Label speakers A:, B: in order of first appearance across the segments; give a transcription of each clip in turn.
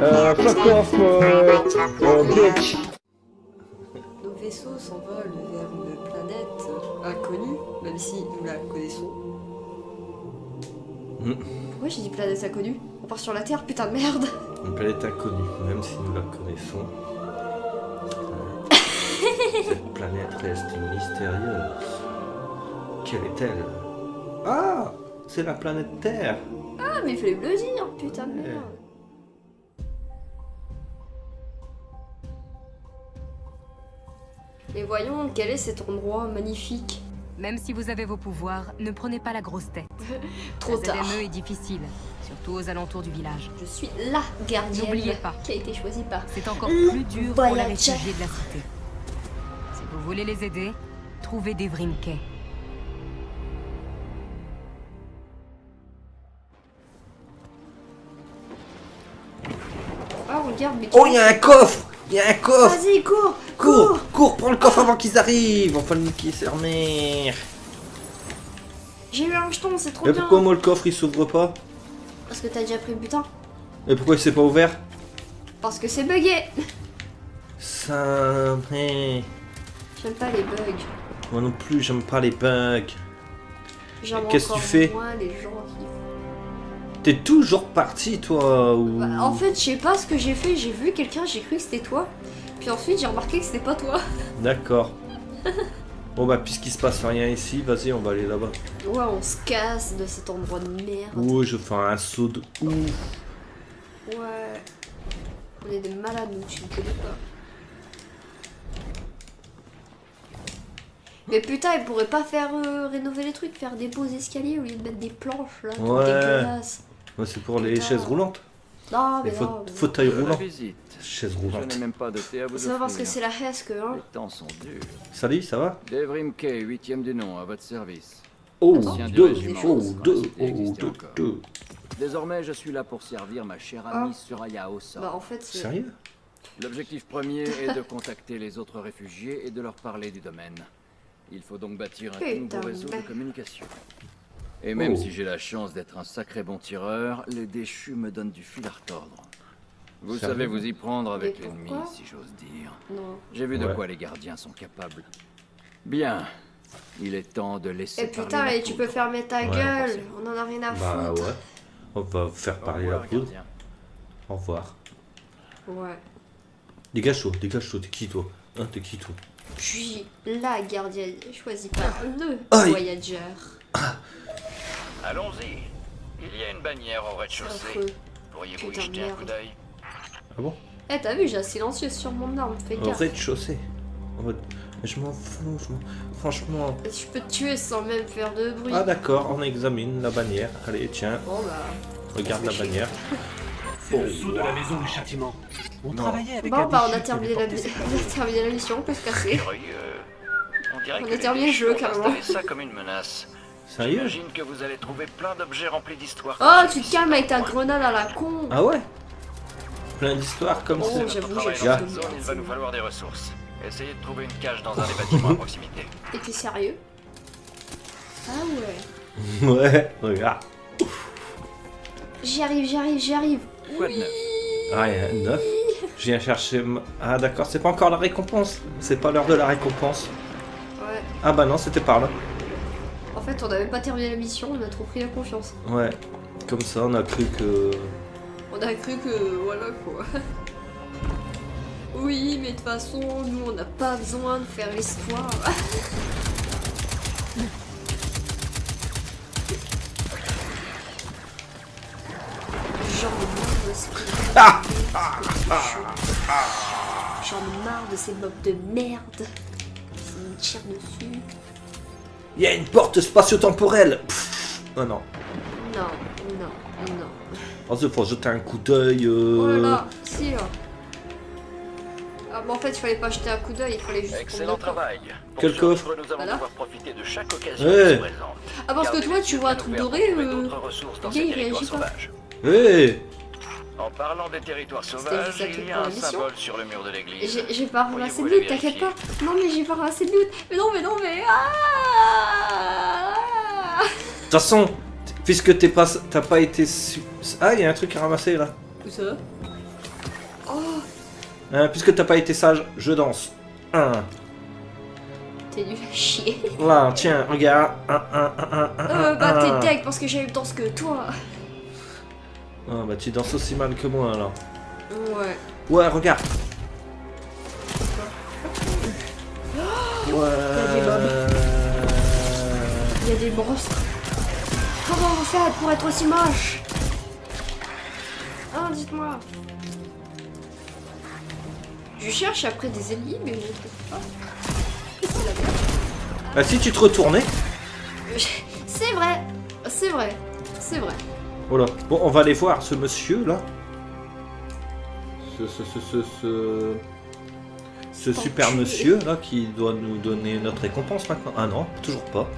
A: Fuck off, bitch.
B: Nos vaisseaux s'envolent vers une planète inconnue, même si nous la connaissons. Pourquoi j'ai dit planète inconnue? On part sur la Terre, putain de merde.
A: Une planète inconnue, même si nous la connaissons. Cette planète reste mystérieuse. Quelle est-elle? Ah, c'est la planète Terre.
B: Ah, mais il fallait me le dire, putain de merde. Et voyons, quel est cet endroit magnifique?
C: Même si vous avez vos pouvoirs, ne prenez pas la grosse tête.
B: Trop
C: La
B: tard.
C: ZME est difficile, surtout aux alentours du village.
B: Je suis la gardienne
C: N'oubliez pas.
B: qui a été choisie par...
C: C'est encore
B: Le
C: plus dur pour les
B: Voyager.
C: réfugiés de la cité. Si vous voulez les aider, trouvez des Vrimkey. tu
B: Ah, regarde, mais...
A: Oh, il y a un coffre. Il y a un coffre.
B: Vas-y, cours.
A: Cours, prends le coffre avant qu'ils arrivent. On va le niquer, c'est leur mère.
B: J'ai eu un jeton, c'est trop
A: Et
B: bien.
A: pourquoi moi le coffre il s'ouvre pas?
B: Parce que t'as déjà pris le butin.
A: Et pourquoi il s'est pas ouvert?
B: Parce que c'est bugué.
A: Ça... Hey.
B: J'aime pas les bugs.
A: Moi non plus, j'aime pas les bugs.
B: J'aime
A: Qu'est-ce que tu
B: encore
A: fais?
B: moins les gens qui...
A: T'es toujours parti, toi, ou...
B: Bah, en fait, je sais pas ce que j'ai fait. J'ai vu quelqu'un, j'ai cru que c'était toi. Puis ensuite, j'ai remarqué que c'était pas toi.
A: D'accord. Bon bah, puisqu'il se passe rien ici, vas-y, on va aller là-bas.
B: Ouais, on se casse de cet endroit de merde.
A: Ouh, je fais un saut de ouf.
B: Ouais. On est des malades, nous, tu ne connais pas. Mais putain, ils pourraient pas faire rénover les trucs, faire des beaux escaliers au lieu de mettre des planches là, tout
A: Ouais.
B: dégueulasse.
A: Ouais, c'est pour les
B: Putain.
A: chaises roulantes.
B: Non, mais
A: Les
B: non. mais-
A: fauteuils
D: La
A: roulants.
D: visite.
A: Chaises
D: Je
A: roulantes.
D: n'ai même pas de thé à vous
B: C'est pas parce que
D: offrir.
B: c'est la Hesse que, hein.
D: Les temps sont durs.
A: Salut, ça va?
D: Dave Rimkey, 8e du nom, à votre service.
A: Oh,
B: Attends,
A: deux,
B: des
A: oh,
B: choses.
A: deux,
D: C'était
A: oh,
D: existé
A: deux,
D: encore.
A: deux.
D: Désormais, je suis là pour servir ma chère amie Suraya Ossa.
B: Bah, en fait, c'est.
A: Sérieux?
D: L'objectif premier est de contacter les autres réfugiés et de leur parler du domaine. Il faut donc bâtir un tout
B: Putain,
D: nouveau réseau de
B: merde.
D: communication. Et même
A: Oh.
D: si j'ai la chance d'être un sacré bon tireur, les déchus me donnent du fil à retordre. Vous
A: Sérieux?
D: savez vous y prendre avec
B: Mais
D: l'ennemi,
B: pourquoi
D: si j'ose dire.
B: Non.
D: J'ai vu de
A: Ouais.
D: quoi les gardiens sont capables. Bien. Il est temps de laisser
B: Et
D: parler
B: putain,
D: la
B: et tu peux
D: poudre.
B: fermer ta
A: Ouais,
B: gueule.
D: forcément.
B: On en a rien à
A: Bah
B: foutre.
A: ouais. On va faire
D: Au
A: parler la
D: revoir,
A: poudre.
D: gardien.
A: Au revoir.
B: Ouais.
A: Dégage-toi, t'es qui toi? Hein, t'es qui toi?
B: Je suis la gardienne choisie par le
A: Aïe.
B: voyageur.
E: Allons-y. Il y a une bannière au
B: C'est
E: rez-de-chaussée.
B: affreux.
E: Pourriez-vous y
B: Putain de
E: jeter un
B: merde.
E: coup d'œil?
A: Ah bon?
B: Eh, t'as vu, j'ai un silencieux sur mon arme, fais
A: Au
B: gaffe.
A: rez-de-chaussée. Je m'en fous, franchement.
B: Je peux te tuer sans même faire de bruit.
A: Ah d'accord, on examine la bannière. Allez, tiens,
B: Bon bah.
A: regarde la bannière.
F: C'est le sceau de la maison du châtiment. On travaillait avec
B: Bon
F: un
B: bah, on a
F: déchu qui
B: terminé
F: avait
B: la,
F: porté ses
B: on a terminé la mission, on peut se casser.
E: Curieux. On dirait
B: On
E: que
B: a
E: les
B: terminé le
E: déchus
B: jeu,
E: ont
B: carrément.
E: installé ça comme une menace.
A: Sérieux?
E: J'imagine que vous allez trouver plein d'objets remplis d'histoires.
B: Oh, tu te calmes avec ta grenade à la con.
A: Ah ouais? Plein d'histoires comme
B: Oh,
A: ça.
B: j'avoue,
E: Pour travailler
B: j'ai
A: Gars.
E: dans cette zone, il va nous falloir des ressources. Essayez de trouver une cage dans un des bâtiments à proximité.
B: Et t'es sérieux? Ah ouais.
A: Ouais, regarde.
B: J'y arrive, j'y arrive, j'y arrive.
D: Quoi de neuf?
A: Ah, il y a un 9. Je viens chercher... Ah d'accord, c'est pas encore la récompense. C'est pas l'heure de la récompense.
B: Ouais.
A: Ah bah non, c'était par là.
B: En fait, on a même pas terminé la mission, on a trop pris la confiance.
A: Ouais. Comme ça, on a cru que...
B: On a cru que. Voilà quoi. Oui, mais de toute façon, nous on n'a pas besoin de faire l'histoire. J'en ai marre de ce J'en ai marre de ces mobs de merde qui me tirent dessus.
A: Il y a une porte spatio-temporelle. Oh non.
B: Non, non, non.
A: Oh, il faut jeter un coup d'œil.
B: Oh là là, si là. Ah, mais en fait, il fallait pas jeter un coup d'œil, il fallait juste.
E: Excellent
B: prendre le temps.
E: travail. Pour
A: Quel
E: survivre,
A: coffre?
E: nous allons
B: Voilà.
E: devoir profiter de chaque occasion
A: Ouais.
E: qui se présente.
B: Ah, parce que
E: Gardez
B: toi,
E: les
B: tu
E: yeux
B: vois un
E: bien
B: truc
E: ouverts pour
B: doré,
E: trouver d'autres ressources dans
B: le
E: ces
B: gars, il
E: territoires
B: réagit pas.
E: sauvages.
A: Hé.
E: En parlant des territoires
B: C'était
E: sauvages,
B: juste un
E: il
B: truc
E: y a
B: pour
E: un
B: la mission.
E: symbole sur le mur de l'église.
B: J'ai pas
E: Pourriez-vous
B: ramassé de
E: aller
B: loot, t'inquiète pas.
E: vérifier?
B: Non, mais j'ai pas ramassé de loot. Mais non, mais non, mais. Ah.
A: De toute façon, puisque t'as pas été... Ah, il y a un truc à ramasser là.
B: Où ça? Oh,
A: Puisque t'as pas été sage, je danse. 1.
B: t'es nul à chier.
A: Là, tiens, regarde.
B: Bah t'es tech parce que j'ai eu le danse que toi.
A: Ah, bah tu danses aussi mal que moi alors.
B: Ouais.
A: Ouais, regarde. Ouais.
B: Il y a des mobs. Il y a des monstres. Comment vous faites pour être aussi moche? Ah, dites-moi. Je cherche après des ennemis, mais je ne trouve pas. C'est la merde.
A: Bah si tu te retournais.
B: C'est vrai. C'est vrai. C'est vrai.
A: Voilà. Bon, on va aller voir ce monsieur là. Ce super
B: enculé.
A: monsieur là qui doit nous donner notre récompense maintenant. Ah non, toujours pas.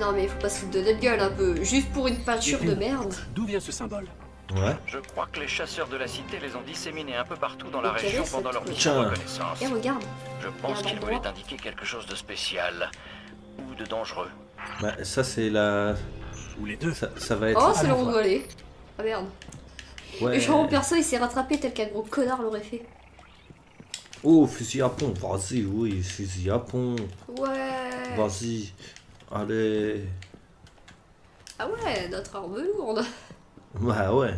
B: Non mais il faut pas se foutre de notre gueule un peu. Juste pour une peinture de merde.
F: D'où vient ce symbole?
A: Ouais.
E: Je crois que les chasseurs de la cité les ont disséminés un peu partout dans la
B: Ok,
E: région
B: c'est
E: pendant leur
B: tout.
E: mission de
A: Tiens.
E: reconnaissance.
B: Et regarde.
E: Je
B: Et
E: pense
B: un
E: qu'ils
B: endroit.
E: voulaient indiquer quelque chose de spécial. Ou de dangereux.
A: Bah ça c'est la.
F: Ou les deux?
A: Ça va être.
B: Oh, c'est le rond de aller. Ah merde.
A: Ouais.
B: Et genre mon perso il s'est rattrapé tel qu'un gros connard l'aurait fait.
A: Oh, fusil à pompe, vas-y, oui, fusil à pompe.
B: Ouais.
A: Vas-y. Allez.
B: Ah ouais, notre arme lourde.
A: Bah ouais.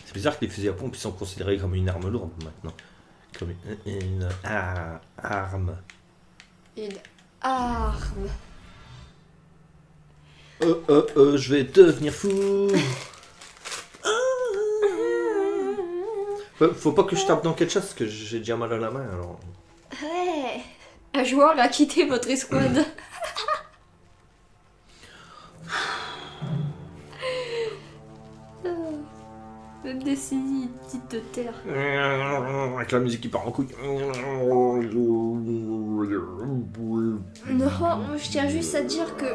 A: C'est bizarre que les fusils à pompe ils sont considérés comme une arme lourde maintenant. Comme une arme.
B: Une arme.
A: Je vais devenir fou. Faut pas que je tape dans quelque chose parce que j'ai déjà mal à la main alors.
B: Ouais. Un joueur a quitté votre escouade. Même décennie, petite de terre.
A: Avec la musique qui part en couille.
B: Non, je tiens juste à dire que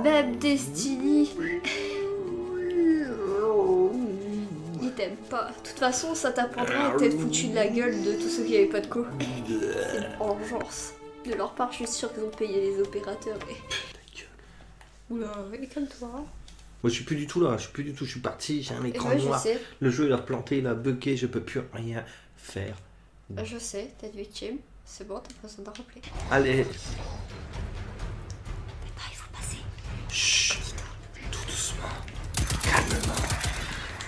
B: même Destiny, il t'aime pas. De toute façon, ça t'apprendra à t'être foutu de la gueule de tous ceux qui avaient pas de co. C'est une vengeance. De leur part, je suis sûre qu'ils ont payé les opérateurs. Mais... Oula, mais calme-toi.
A: Moi je suis plus du tout là, je suis parti, j'ai un
B: Et
A: écran
B: moi, je
A: noir.
B: sais,
A: Le jeu il a replanté, il a bugué, je peux plus rien faire.
B: je sais, t'es victime. C'est bon, t'as pas besoin d'en rappeler.
A: Allez,
B: Ah, il faut passer.
A: chut, tout doucement.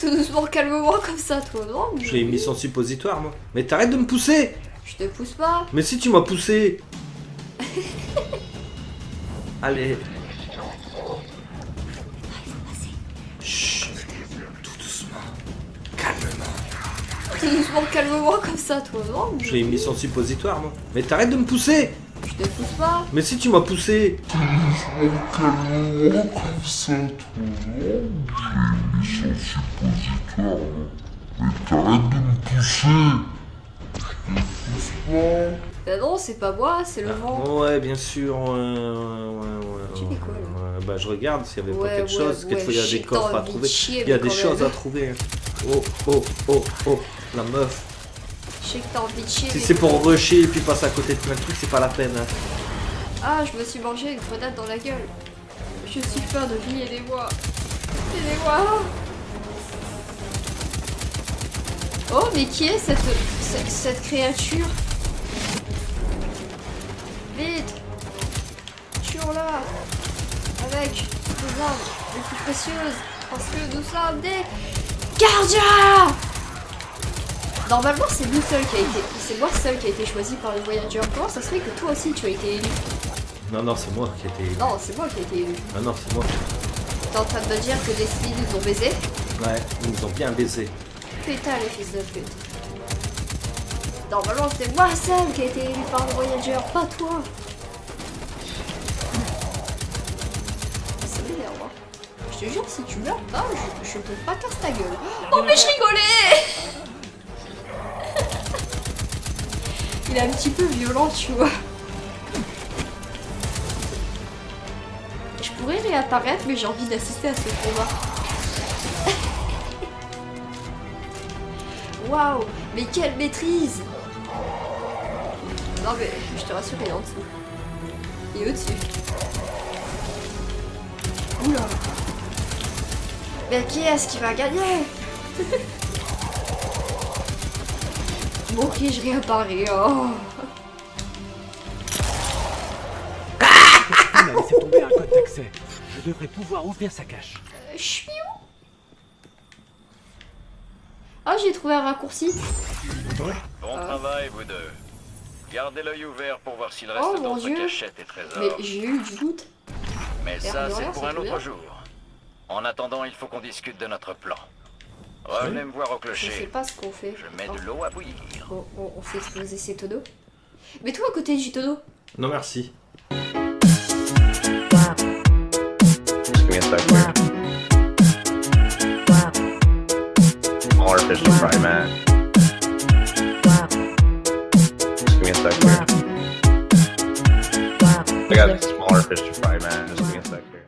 B: Tout doucement, calme-moi comme ça, toi, non?
A: J'ai mis son suppositoire moi. Mais t'arrêtes de me pousser.
B: Je te pousse pas.
A: Mais si tu m'as poussé. Allez. Chut, tout doucement.
B: Tout doucement, calme-moi comme ça, toi, non?
A: J'ai mis son suppositoire moi. Mais t'arrêtes de me pousser.
B: Je te pousse pas.
A: Mais si tu m'as poussé.
B: Bah non, c'est pas moi, c'est le vent.
A: Ouais, bien sûr.
B: Tu fais quoi, là?
A: Bah, je regarde s'il y avait pas
B: Ouais,
A: quelque chose. Quelquefois, il y a
B: je
A: des
B: sais que
A: coffres
B: t'as
A: à
B: envie de
A: trouver.
B: chier,
A: Il y a
B: mais
A: des
B: quand
A: choses
B: même.
A: à trouver. Oh, la meuf.
B: Je sais que t'as envie de chier.
A: Si
B: mais
A: c'est
B: quand
A: pour
B: même.
A: rusher et puis passer à côté de plein de trucs, c'est pas la peine. Hein.
B: Ah, je me suis mangé une grenade dans la gueule. Je suis peur de vie, aidez-moi. Aidez-moi. Oh, mais qui est cette créature? Vite. Tue-la. Avec nos armes les plus précieuses. Parce que nous sommes des gardiens. Normalement, c'est nous seuls qui a été... C'est moi seul qui a été choisi par les voyageurs. Comment ça se fait que toi aussi tu as été élu?
A: Non, c'est moi qui ai été.
B: Non, c'est moi qui ai été élu.
A: Ah non, c'est moi.
B: T'es en train de me dire que Destiny nous ont baisés?
A: Ouais, ils nous ont bien baisé.
B: Putain, les fils de pute. Normalement, c'est moi seul qui a été élu par les voyageurs, pas toi. Ça m'énerve, hein. Je te jure, si tu meurs pas, je te fracasse ta gueule. Oh, mais je rigolais. Il est un petit peu violent, tu vois. Je pourrais réapparaître, mais j'ai envie d'assister à ce combat. Waouh, mais quelle maîtrise! Non mais, je te rassure, il est en dessous. Il est au-dessus. Oula! Mais qui est-ce qui va gagner? Bon, ok, je réapparais. Oh.
F: On a laissé tomber un code d'accès. Je devrais pouvoir ouvrir sa cache.
B: Je suis où? Ah, j'ai trouvé un raccourci.
E: Bon travail, vous deux. Gardez l'œil ouvert pour voir s'il reste
B: Oh, mon
E: d'autres
B: Dieu.
E: cachettes et
B: Mais
E: trésors.
B: j'ai eu du doute.
E: Mais
B: L'air
E: ça,
B: de
E: c'est
B: rien,
E: pour
B: c'est
E: un
B: trop
E: autre
B: bien.
E: jour. En attendant, il faut qu'on discute de notre plan. Revenez me voir au
B: Je sais
E: clocher.
B: pas ce qu'on fait.
E: Je mets de l'eau à bouillir.
B: On fait exploser ces tonneaux. Mets-toi à côté du tonneau.
A: Non, merci.
G: Just give me a sec here. Smaller fish to fry, man. Just give me a sec here. I got smaller fish to fry, man. Just give me a sec here.